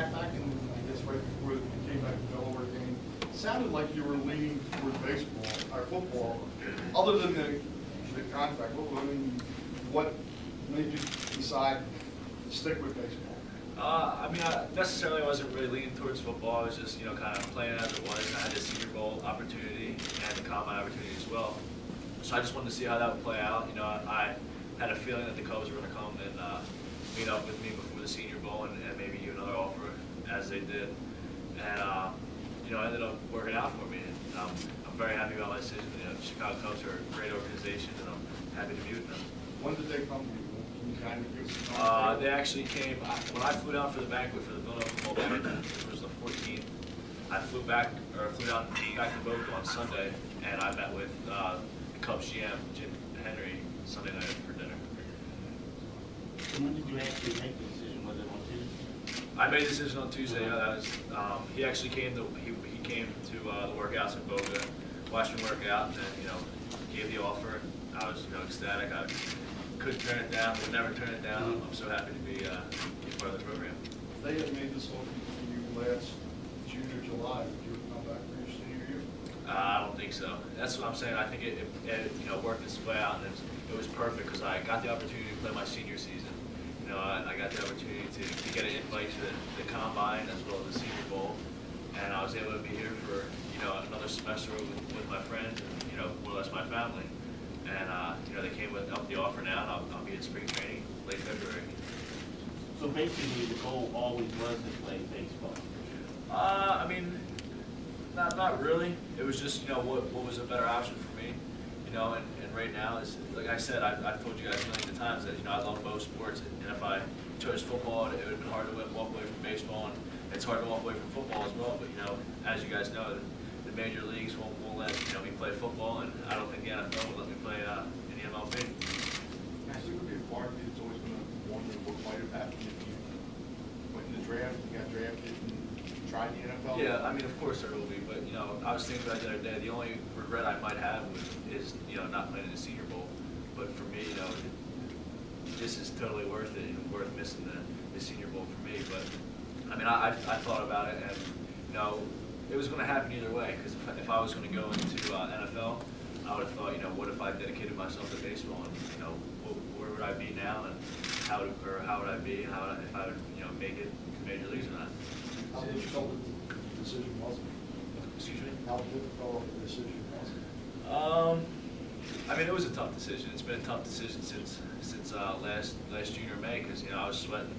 back in, I guess, right before you came back to Delaware game, it sounded like you were leaning toward baseball or football. Other than the contract, what made you decide to stick with baseball? I mean, I necessarily wasn't really leaning towards football. I was just, kind of playing as it was. I had the Senior Bowl opportunity and the Combine opportunity as well. So I just wanted to see how that would play out. I had a feeling that the Cubs were going to come and meet up with me before the Senior Bowl and maybe give another offer, as they did. And, it ended up working out for me. And I'm very happy about my decision. The Chicago Cubs are a great organization, and I'm happy to be with them. When did they come to you? Can you kind of give some They actually came, when I flew down for the banquet for the Villanova football banquet, it was the 14th. I flew down back to Boca on Sunday, and I met with the Cubs GM, Jim Henry, Sunday night for dinner. When did you actually make the decision? Was it on Tuesday? I made the decision on Tuesday. He actually came to the workouts in Boca, watched me work out, and then gave the offer. I was ecstatic. I couldn't turn it down. Would never turn it down. I'm so happy to be part of the program. If they had made this offer to you last June or July, would you have come back for your senior year? I don't think so. That's what I'm saying. I think it worked its way out, and it was perfect because I got the opportunity to play my senior season. I got the opportunity to get an invite to the Combine as well as the Senior Bowl, and I was able to be here for another semester with my friends and more or less my family. And they came up the offer now, and I'll be in spring training late February. So basically, the goal always was to play baseball. I mean, not really. It was just what was a better option for me. And right now, is like I said, I've told you guys millions of times that I love both sports, and if I chose football, it would have been hard to walk away from baseball, and it's hard to walk away from football as well. But as you guys know, the major leagues won't let me play football, and I don't think the NFL will let me play in the MLB. I think it would be a part of you that's always going to wonder what might have happened if you went in the draft, and got drafted, and tried the NFL. Yeah, I mean, of course there will be, but I was thinking about it the other day. The only regret I might have is not playing in the Senior Bowl. But for me, this is totally worth it and worth missing the Senior Bowl for me. But I mean, I thought about it, and it was going to happen either way. Because if I was going to go into NFL, I would have thought, what if I dedicated myself to baseball, and where would I be now, and how would I be, and if I would make it to major leagues or not. How difficult the decision was it? Excuse me? How difficult the decision was it? I mean, it was a tough decision. It's been a tough decision since last junior May, because I was sweating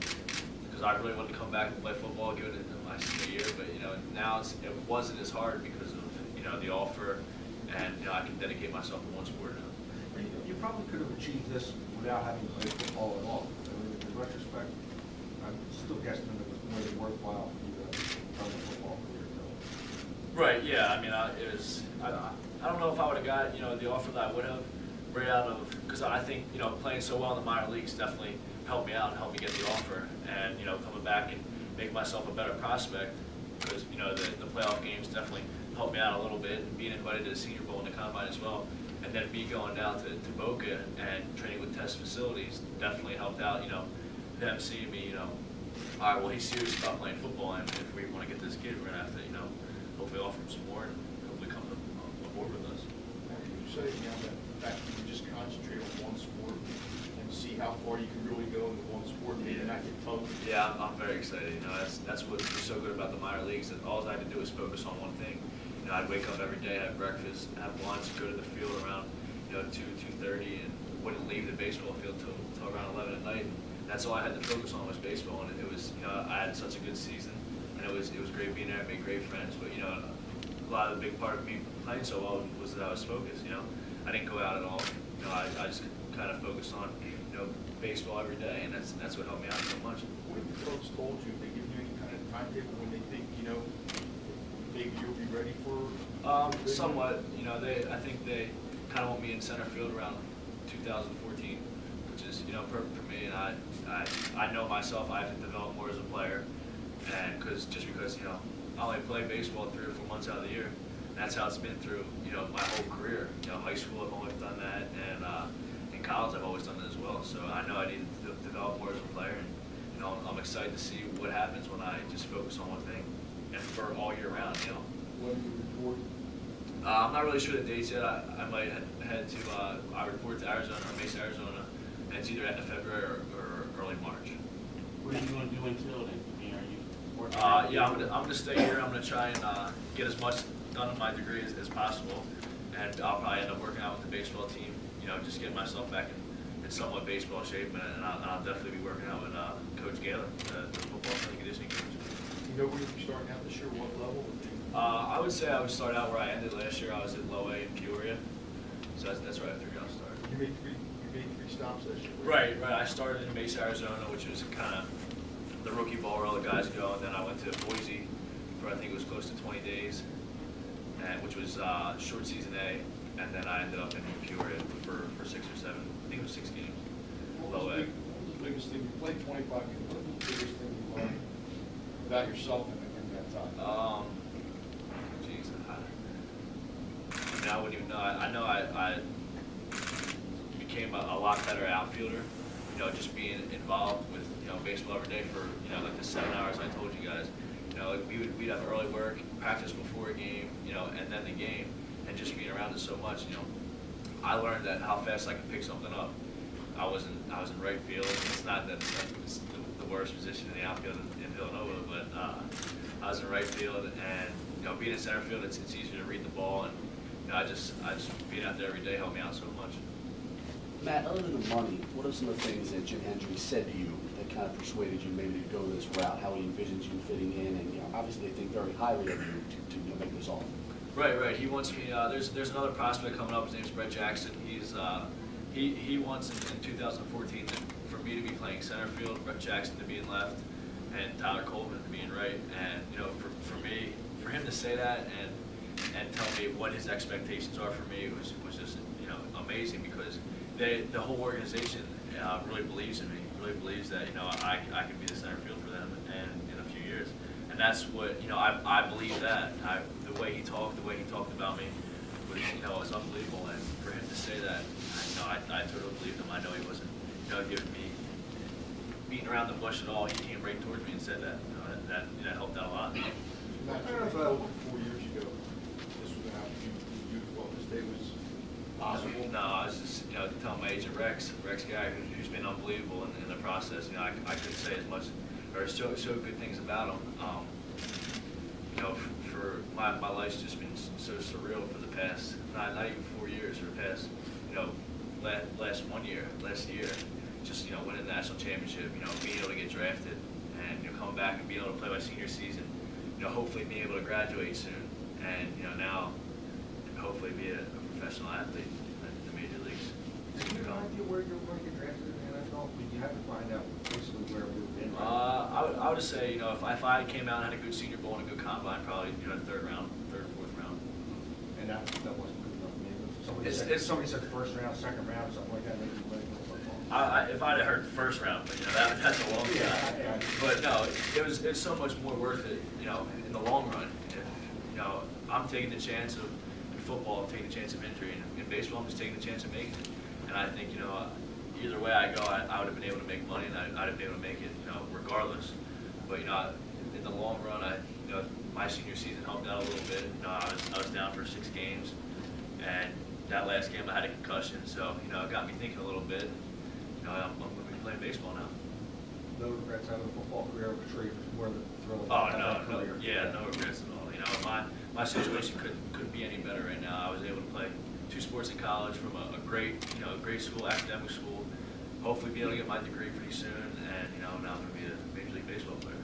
because I really wanted to come back and play football, give it my senior year. But now it wasn't as hard because of the offer, and I can dedicate myself to one sport now. You probably could have achieved this without having to play football at all. I mean, in retrospect, I'm still guessing that it was more than worthwhile for you to become a football career. Right. Yeah. I mean, it was. I don't know if I would have got the offer that I would have right out of, because I think playing so well in the minor leagues definitely helped me out and helped me get the offer, and coming back and make myself a better prospect, because the playoff games definitely helped me out a little bit, and being invited to the Senior Bowl and the Combine as well, and then me going down to Boca and training with test facilities definitely helped out. Them seeing me, all right, well, he's serious about playing football, and if we want to get this kid, we're gonna have to hopefully offer him some more and hopefully come aboard with us. You say that the fact that you just concentrate on one sport and see how far you can really go in the one sport, maybe not get tongue. Yeah, I'm very excited. That's what's so good about the minor leagues. That all I had to do was focus on one thing. I'd wake up every day, have breakfast, have lunch, go to the field around 2:30, and wouldn't leave the baseball field till around 11 at night. And that's all I had to focus on was baseball, and it was I had such a good season, and it was great being there. I made great friends, but a lot of the big part of me playing so well was that I was focused. I didn't go out at all. I just kind of focused on baseball every day, and that's what helped me out so much. What have the coach told you? They give you any kind of timetable when they think maybe you'll be ready for? Somewhat. I think they kind of want me in center field around 2014, which is perfect for me. And I know myself. I have to develop more as a player, and because I only play baseball 3 or 4 months out of the year. And that's how it's been through my whole career. High school I've always done that, and in college I've always done that as well. So I know I need to develop more as a player, and know, I'm excited to see what happens when I just focus on one thing and for all year round, you know. When you report, I'm not really sure the dates yet. I might head to, I report to Arizona, or Mesa, Arizona, and it's either end of February or early March. What are you gonna do until then? I mean, are you working? Yeah, I'm gonna stay here. I'm gonna try and get as much done in my degree as possible, and I'll probably end up working out with the baseball team. You know, just getting myself back in somewhat baseball shape, and I'll definitely be working out with Coach Gaylor, the football strength and conditioning coach. you know where you're starting out this year, what level? I would say I would start out where I ended last year. I was at low A in Peoria, so that's where I figured I'll start. You made three stops this year. Right. I started in Mesa, Arizona, which was kind of the rookie ball where all the guys go, and then I went to Boise for I think it was close to 20 days, and which was short season A, and then I ended up in Peoria for 6 or 7. I think it was 6 games. Low A. What was the biggest thing, you played 25 games, what was the biggest thing you learned about yourself in that time? Geez, I wouldn't even know. I know I became a lot better outfielder. You know, just being involved with baseball every day for like the 7 hours I told you guys. You know, like we'd have early work, practice before a game, and then the game, and just being around it so much. I learned that how fast I could pick something up. I was in right field. It's not that it's the worst position in the outfield in Villanova, but I was in right field, and being in center field, it's easier to read the ball, and I just being out there every day helped me out so much. Matt, other than the money, what are some of the things that Jim Hendry said to you that kind of persuaded you maybe to go this route? How he envisions you fitting in, and obviously they think very highly of you to make this offer. Right. He wants me. There's another prospect coming up. His name's Brett Jackson. He wants in 2014 for me to be playing center field, Brett Jackson to be in left, and Tyler Coleman to be in right. And for him to say that and tell me what his expectations are for me was just amazing, because the whole organization really believes in me. Really believes that I can be the center field for them and in a few years. And that's what I believe that. The way he talked about me was unbelievable. And for him to say that, I totally believed him. I know he wasn't giving me beating around the bush at all. He came right towards me and said that. That helped out a lot. Matt, I don't know if I told 4 years ago this was going to happen. You thought this day was possible? No, I was just telling my agent Rex guy, who's been unbelievable in the process. I couldn't say as much or so good things about him. For my life's just been so surreal for the past not even 4 years, or the past last year, just winning the national championship, being able to get drafted, and coming back and being able to play my senior season, hopefully being able to graduate soon, and now hopefully be a professional athlete in the major leagues. Do you have an idea where you're going to get drafted in the NFL? You have to find out basically where we've been. I would say if I came out and had a good senior bowl and a good combine, probably third or fourth round. And that wasn't good enough. Maybe somebody said first round, second round, something like that. Maybe you might go football. If I'd have heard first round, but that's a long shot. Yeah. But no, it's so much more worth it, in the long run. I'm taking the chance of in football, I'm taking the chance of injury, and in baseball, I'm just taking the chance of making it. And I think either way I go, I would have been able to make money, and I'd have been able to make it, regardless. But in the long run, my senior season helped out a little bit. I was down for 6 games, and that last game I had a concussion, so it got me thinking a little bit. I'm going to be playing baseball now. No regrets out of the football career, I'm sure you're more than thrilled Oh about that no, career. no regrets at all. My situation couldn't be any better right now. I was able to play 2 sports in college from a great school, academic school. Hopefully be able to get my degree pretty soon, and now I'm going to be a Major League Baseball player.